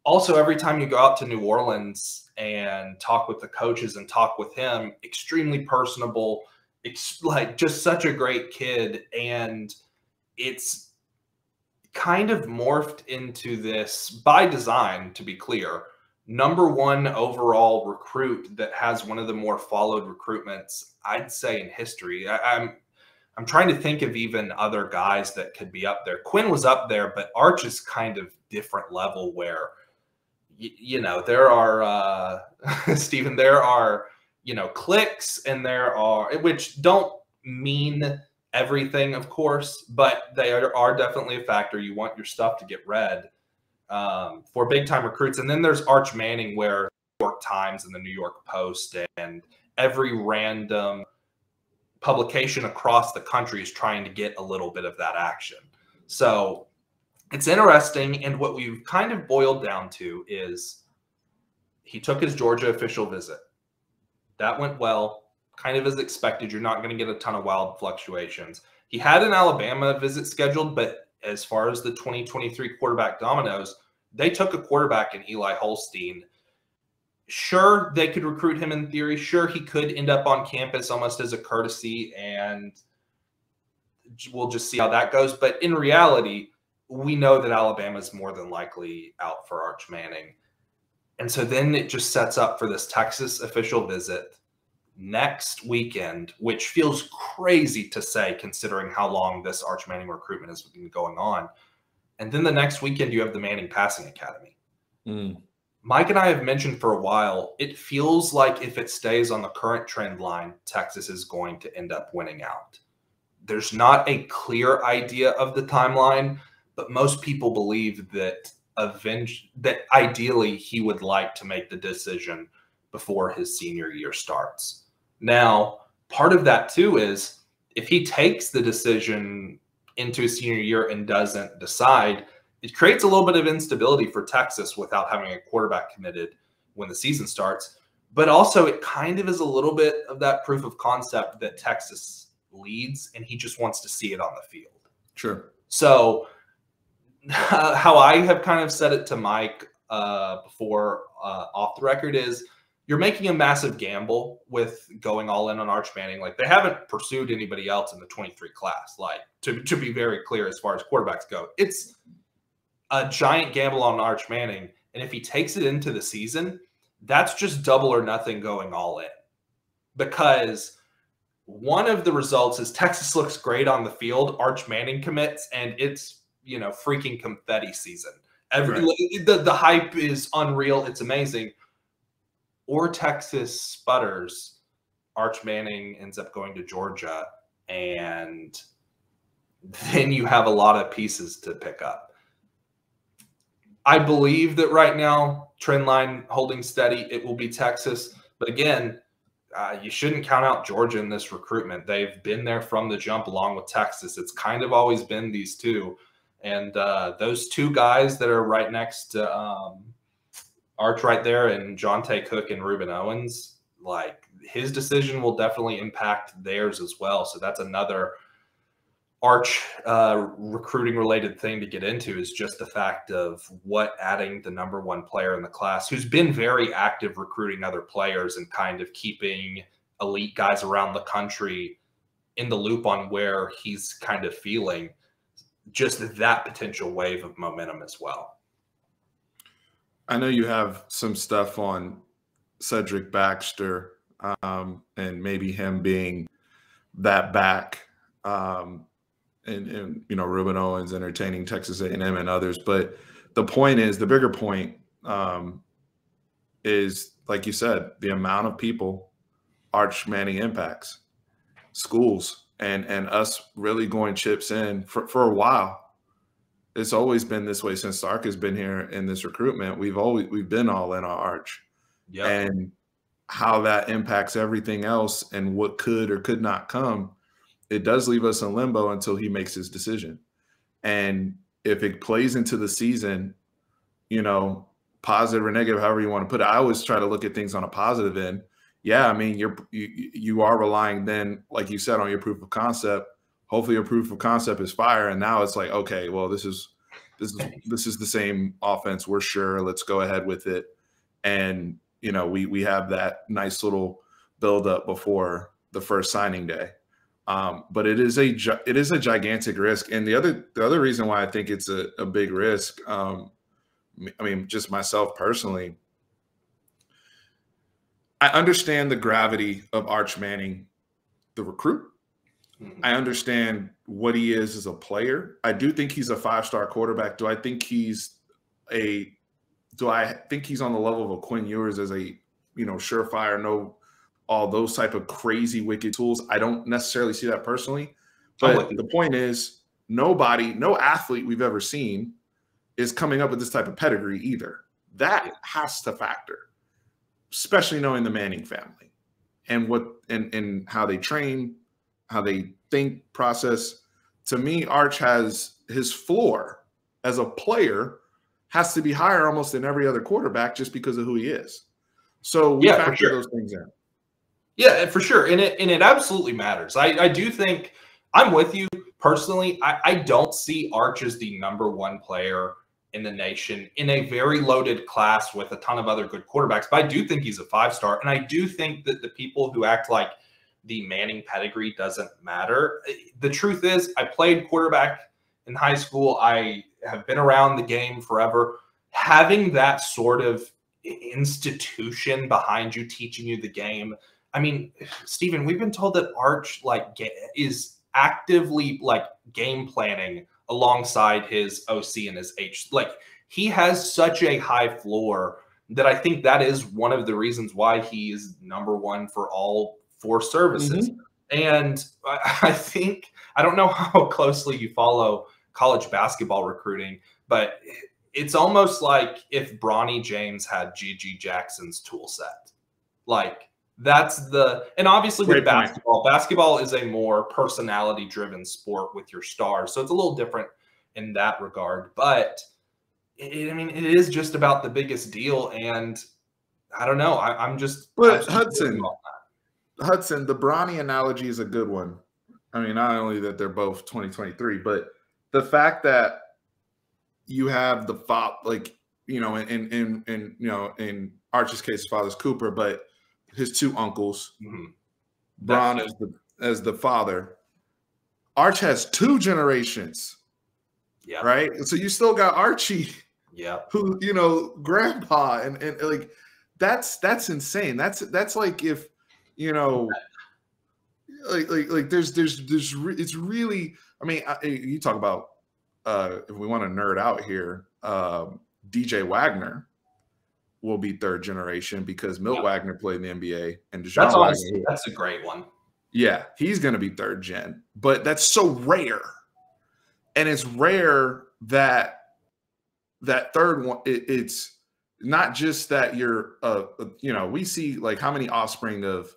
also, every time you go out to New Orleans and talk with the coaches and talk with him, extremely personable, just such a great kid. And it's kind of morphed into this, by design, to be clear, #1 overall recruit that has one of the more followed recruitments, I'd say, in history. I'm trying to think of even other guys that could be up there. Quinn was up there, but Arch is kind of different level where, there are, Stephen, there are, clicks, and there are, which don't mean everything, of course, but they are definitely a factor. You want your stuff to get read for big time recruits. And then there's Arch Manning, where New York Times and the New York Post and every random publication across the country is trying to get a little bit of that action. So it's interesting. And what we've kind of boiled down to is he took his Georgia official visit. That went well, kind of as expected. You're not going to get a ton of wild fluctuations. He had an Alabama visit scheduled, but as far as the 2023 quarterback dominoes, They took a quarterback in Eli Holstein. Sure, they could recruit him in theory. Sure, he could end up on campus almost as a courtesy, and we'll just see how that goes. But in reality, we know that Alabama's more than likely out for Arch Manning. And so then it just sets up for this Texas official visit next weekend, which feels crazy to say considering how long this Arch Manning recruitment has been going on. And then the next weekend, you have the Manning Passing Academy. Mike and I have mentioned for a while, it feels like if it stays on the current trend line, Texas is going to end up winning out. There's not a clear idea of the timeline, but most people believe that ideally he would like to make the decision before his senior year starts. Now, part of that too is if he takes the decision into his senior year and doesn't decide, it creates a little bit of instability for Texas without having a quarterback committed when the season starts. But also it kind of is a little bit of that proof of concept that Texas leads and he just wants to see it on the field. Sure. So how I have kind of said it to Mike before off the record is you're making a massive gamble with going all in on Arch Manning. Like, they haven't pursued anybody else in the 23 class. Like, to be very clear, as far as quarterbacks go, it's a giant gamble on Arch Manning. And if he takes it into the season, that's just double or nothing going all in. Because one of the results is Texas looks great on the field, Arch Manning commits, and it's, you know, freaking confetti season. The hype is unreal. It's amazing. Or Texas sputters, Arch Manning ends up going to Georgia, and then you have a lot of pieces to pick up. I believe that right now, trend line holding steady, it will be Texas. But again, you shouldn't count out Georgia in this recruitment. They've been there from the jump along with Texas. It's kind of always been these two. And those two guys that are right next to Arch right there, and Jonte Cook and Reuben Owens, like, his decision will definitely impact theirs as well. So that's another Arch recruiting related thing to get into, is just the fact of what adding the #1 player in the class, who's been very active recruiting other players and kind of keeping elite guys around the country in the loop on where he's kind of feeling, just that potential wave of momentum as well. I know you have some stuff on Cedric Baxter and maybe him being that back, and you know, Reuben Owens entertaining Texas A&M and others. But the point is, the bigger point is, like you said, the amount of people Arch Manning impacts, schools, and us really going chips in for a while. It's always been this way since Sark has been here in this recruitment. We've been all in on Arch, and how that impacts everything else and what could or could not come. It does leave us in limbo until he makes his decision. And if it plays into the season, you know, positive or negative, however you want to put it, I always try to look at things on a positive end. Yeah, I mean, you are relying then, like you said, on your proof of concept. Hopefully your proof of concept is fire. And now it's like, okay, well, this is the same offense. We're sure. Let's go ahead with it. And, you know, we have that nice little buildup before the first signing day. But it is a gigantic risk. And the other reason why I think it's a big risk, I mean, just myself personally, I understand the gravity of Arch Manning, the recruit. I understand what he is as a player. I do think he's a 5-star quarterback. Do I think he's on the level of a Quinn Ewers as a, you know, surefire, no, all those type of crazy wicked tools? I don't necessarily see that personally. But the point is, no athlete we've ever seen is coming up with this type of pedigree either. That has to factor, especially knowing the Manning family and how they train, how they think, process. To me, Arch has his floor as a player has to be higher almost than every other quarterback just because of who he is. So we factor those things in. Yeah, for sure. And it absolutely matters. I do think I'm with you personally. I don't see Arch as the #1 player in the nation in a very loaded class with a ton of other good quarterbacks. But I do think he's a 5-star. And I do think that the people who act like the Manning pedigree doesn't matter. The truth is, I played quarterback in high school. I have been around the game forever. Having that sort of institution behind you, teaching you the game. I mean, Stephen, we've been told that Arch is actively game planning alongside his OC and his H. He has such a high floor that I think that is one of the reasons why he is #1 for all 4 services. And I think, I don't know how closely you follow college basketball recruiting, but it's almost like if Bronny James had G.G. Jackson's tool set. And obviously with basketball is a more personality-driven sport with your stars. So it's a little different in that regard. But, it is just about the biggest deal. And I don't know. I'm just – But Hudson, the Bronny analogy is a good one. I mean, not only that they're both 2023, but the fact that you have the in Archie's case, his father's Cooper, but his 2 uncles, Bron as the father. Arch has 2 generations, right? So you still got Archie, who grandpa, and that's insane. That's like if there's it's really. I mean, you talk about. If we want to nerd out here, DJ Wagner will be 3rd generation because Milt Wagner played in the NBA, and that's a great one. Yeah, he's going to be 3rd gen, but that's so rare, and it's rare that 3rd one. It's not just that you're, we see how many offspring of,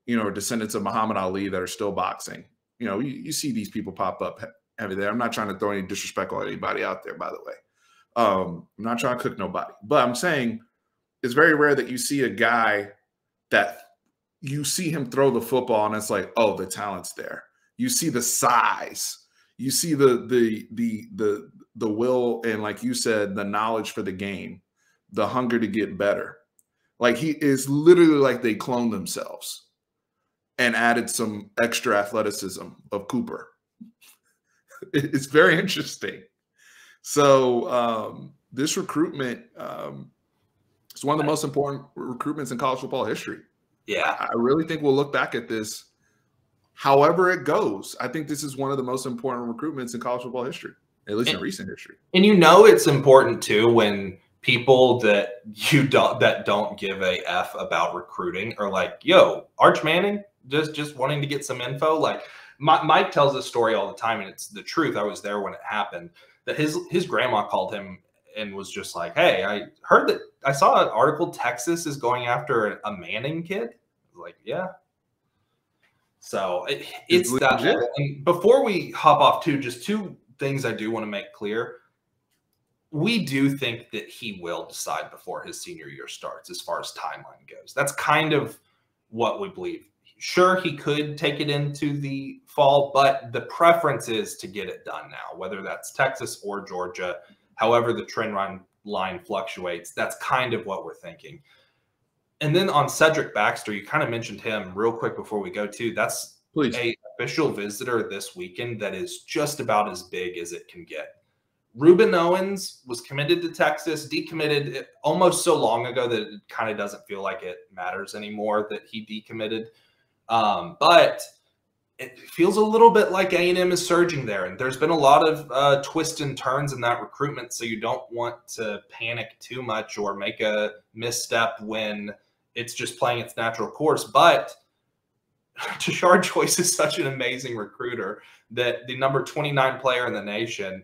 descendants of Muhammad Ali that are still boxing. You see these people pop up. I'm not trying to throw any disrespect on anybody out there, by the way. I'm not trying to cook nobody. But I'm saying it's very rare that you see a guy that you see him throw the football and it's like, oh, the talent's there. You see the size. You see the will and, like you said, the knowledge for the game, the hunger to get better. He is literally like they cloned themselves and added some extra athleticism of Cooper. It's very interesting. So this recruitment is one of the most important recruitments in college football history. Yeah. I really think we'll look back at this however it goes. I think this is one of the most important recruitments in college football history, at least in recent history. And it's important too when people that don't give a F about recruiting are like, yo, Arch Manning, just wanting to get some info. Mike tells this story all the time, and it's the truth. I was there when it happened. That his grandma called him and was just like, "Hey, I heard that I saw an article. Texas is going after a Manning kid." I was like, "Yeah." So it's that level. And before we hop off, just 2 things I do want to make clear. We do think that he will decide before his senior year starts, as far as timeline goes. That's kind of what we believe. Sure, he could take it into the fall, but the preference is to get it done now, whether that's Texas or Georgia, however the trend line fluctuates. That's kind of what we're thinking. And then on Cedric Baxter, you kind of mentioned him real quick before we go to. That's an official visitor this weekend that is just about as big as it can get. Ruben Owens was committed to Texas, decommitted almost so long ago that it kind of doesn't feel like it matters anymore that he decommitted. But it feels a little bit like A&M is surging there. And there's been a lot of twists and turns in that recruitment. So you don't want to panic too much or make a misstep when it's just playing its natural course. But Tashard Choice is such an amazing recruiter that the number 29 player in the nation,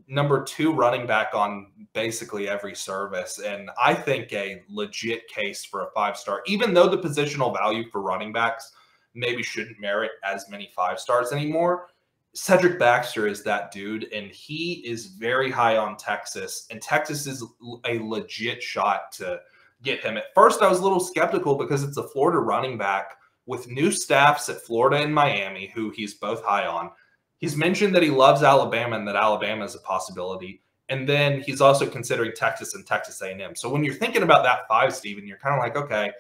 number 2 running back on basically every service. And I think a legit case for a 5-star, even though the positional value for running backs maybe shouldn't merit as many 5-stars anymore. Cedric Baxter is that dude, and he is very high on Texas, and Texas is a legit shot to get him. At first, I was a little skeptical because it's a Florida running back with new staffs at Florida and Miami, who he's both high on. He's mentioned that he loves Alabama and that Alabama is a possibility. And then he's also considering Texas and Texas A&M. So when you're thinking about that 5, Steven, you're kind of like, okay,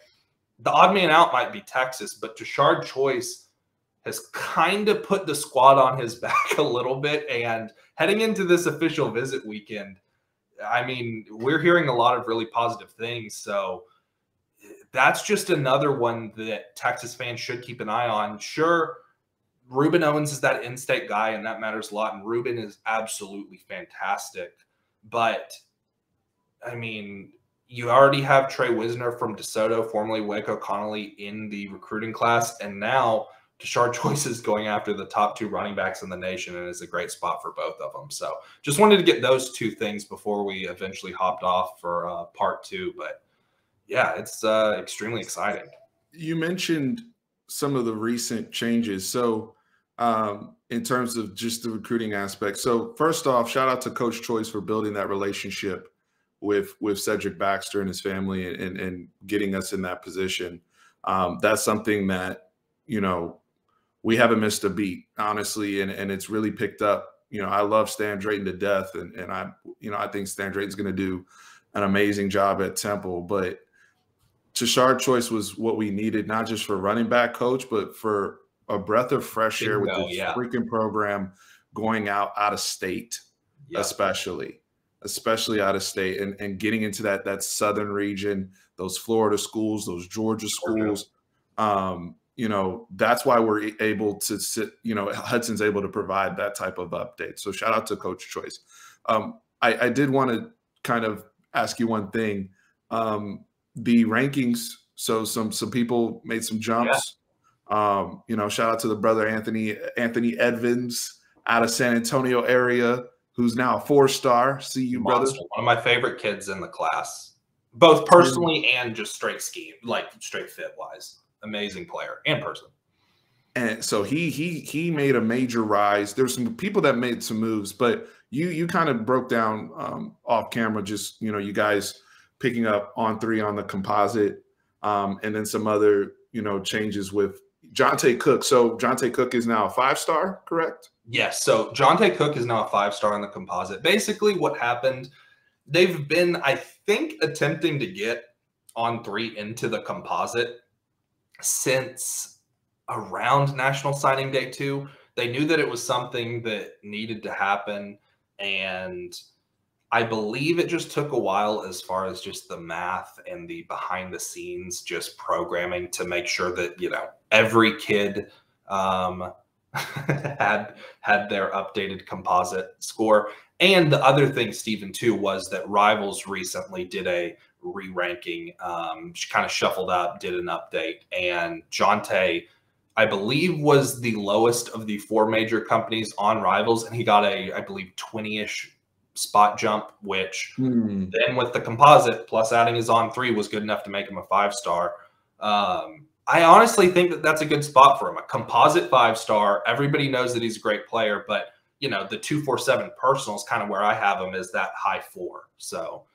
the odd man out might be Texas, but Tashard Choice has kind of put the squad on his back a little bit. And heading into this official visit weekend, I mean, we're hearing a lot of really positive things. So that's just another one that Texas fans should keep an eye on. Sure, Ruben Owens is that in-state guy, and that matters a lot. And Ruben is absolutely fantastic. But, I mean, you already have Trey Wisner from DeSoto, formerly Waco Connolly, in the recruiting class. And now Tashard Choice is going after the top 2 running backs in the nation, and is a great spot for both of them. So just wanted to get those 2 things before we eventually hopped off for part 2. But, yeah, it's extremely exciting. You mentioned some of the recent changes. So in terms of just the recruiting aspect. So first off, shout out to Coach Choice for building that relationship with Cedric Baxter and his family and getting us in that position. That's something that, you know, we haven't missed a beat, honestly, and it's really picked up. You know, I love Stan Drayton to death, and I think Stan Drayton's going to do an amazing job at Temple. But Tashard Choice was what we needed, not just for running back coach, but for a breath of fresh air with this freaking program going out of state, especially out of state, and getting into that southern region, those Florida schools, those Georgia schools. You know, that's why we're able to sit, you know, Hudson's able to provide that type of update. So shout out to Coach Choice. I did want to kind of ask you one thing. The rankings, so some people made some jumps. You know, shout out to the brother Anthony Edmonds out of San Antonio area, who's now a 4-star. See you, brother. One of my favorite kids in the class, both personally and just straight scheme, like straight fit wise. Amazing player and person. And so he made a major rise. There's some people that made some moves, but you kind of broke down off camera, just, you know, you guys picking up on 3 on the composite, and then some other, you know, changes with Jonte Cook. So Jonte Cook is now a 5-star, correct? Yes. So Jonte Cook is now a 5-star on the composite. Basically what happened, they've been, I think, attempting to get on 3 into the composite since around National Signing Day 2. They knew that it was something that needed to happen, and I believe it just took a while as far as just the math and the behind the scenes just programming to make sure that, you know, every kid had their updated composite score. And the other thing, Stephen, too, was that Rivals recently did a re-ranking, kind of shuffled up, did an update, and Jonte, I believe, was the lowest of the 4 major companies on Rivals, and he got a, I believe, 20-ish spot jump, which then with the composite plus adding his on 3 was good enough to make him a 5-star. I honestly think that that's a good spot for him. A composite 5-star. Everybody knows that he's a great player, but, you know, the 247 personal is kind of where I have him, is that high 4. So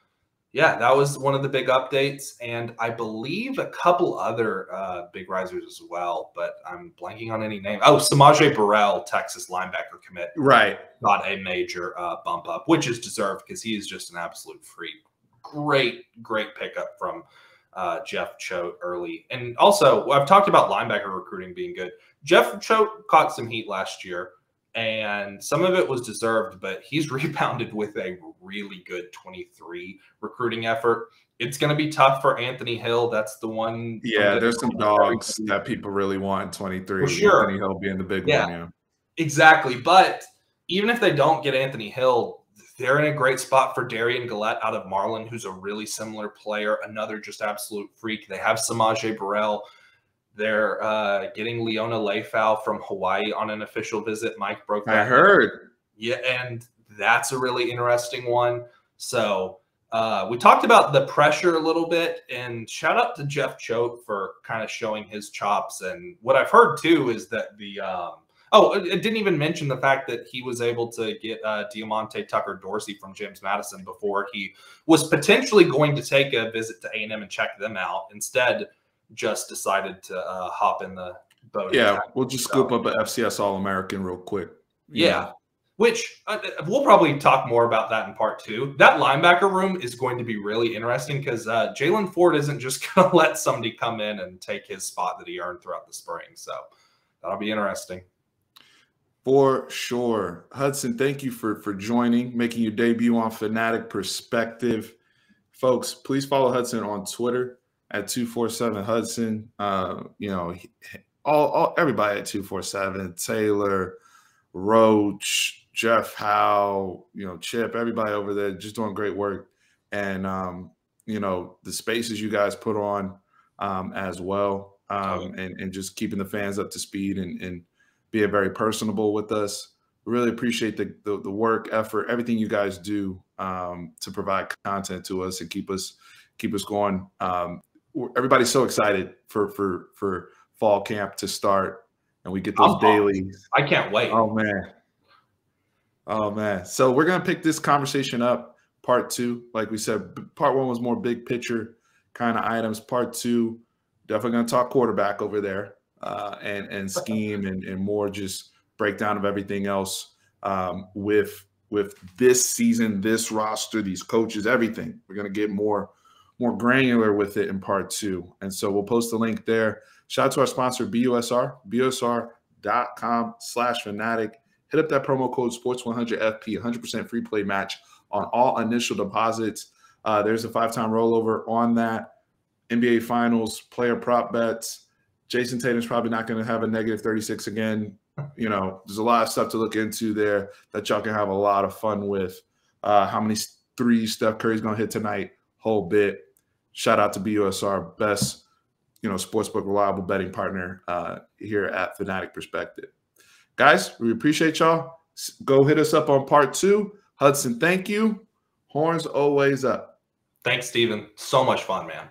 yeah, that was one of the big updates, and I believe a couple other big risers as well, but I'm blanking on any name. Oh, Samaje Burrell, Texas linebacker commit, right, got a major bump up, which is deserved because he is just an absolute freak. Great pickup from Jeff Choate early. And also, I've talked about linebacker recruiting being good. Jeff Choate caught some heat last year, and some of it was deserved, but he's rebounded with a really good 23 recruiting effort. It's going to be tough for Anthony Hill. That's the one. Yeah, there's some dogs that people really want in 23. For sure. Anthony Hill being the big one. Yeah, exactly. But even if they don't get Anthony Hill, they're in a great spot for Darian Gillette out of Marlin, who's a really similar player, another just absolute freak. They have Samaje Burrell. They're getting Leona Leifau from Hawaii on an official visit. Mike broke that. I heard. Yeah, and that's a really interesting one. So we talked about the pressure a little bit, and shout out to Jeff Choate for kind of showing his chops. And what I've heard, too, is that the it didn't even mention the fact that he was able to get Diamante Tucker Dorsey from James Madison before he was potentially going to take a visit to A&M and check them out. Instead, just decided to hop in the boat. Yeah, we'll just scoop up an FCS All-American real quick. Yeah. which we'll probably talk more about that in part 2. That linebacker room is going to be really interesting because Jalen Ford isn't just going to let somebody come in and take his spot that he earned throughout the spring. So that'll be interesting. For sure. Hudson, thank you for joining, making your debut on Fanatic Perspective. Folks, please follow Hudson on Twitter at 247Hudson. You know, everybody at 247, Taylor, Roach, Jeff Howe, you know, Chip, everybody over there just doing great work. And, you know, the spaces you guys put on as well, and just keeping the fans up to speed and being very personable with us. Really appreciate the work, effort, everything you guys do to provide content to us and keep us going. Everybody's so excited for fall camp to start, and we get those dailies. I can't wait. Oh man. So we're gonna pick this conversation up, part 2. Like we said, part 1 was more big picture kind of items. Part 2, definitely gonna talk quarterback over there. And scheme and more just breakdown of everything else with this season, this roster, these coaches, everything. We're going to get more granular with it in part 2. And so we'll post the link there. Shout out to our sponsor, BUSR, busr.com/fanatic. Hit up that promo code sports100FP, 100% free play match on all initial deposits. There's a 5-time rollover on that. NBA Finals, player prop bets. Jason Tatum's probably not going to have a negative 36 again. You know, there's a lot of stuff to look into there that y'all can have a lot of fun with. How many threes Steph Curry's going to hit tonight, whole bit. Shout out to BUSR, best, you know, sportsbook reliable betting partner here at Fanatic Perspective. Guys, we appreciate y'all. Go hit us up on part 2. Hudson, thank you. Horns always up. Thanks, Steven. So much fun, man.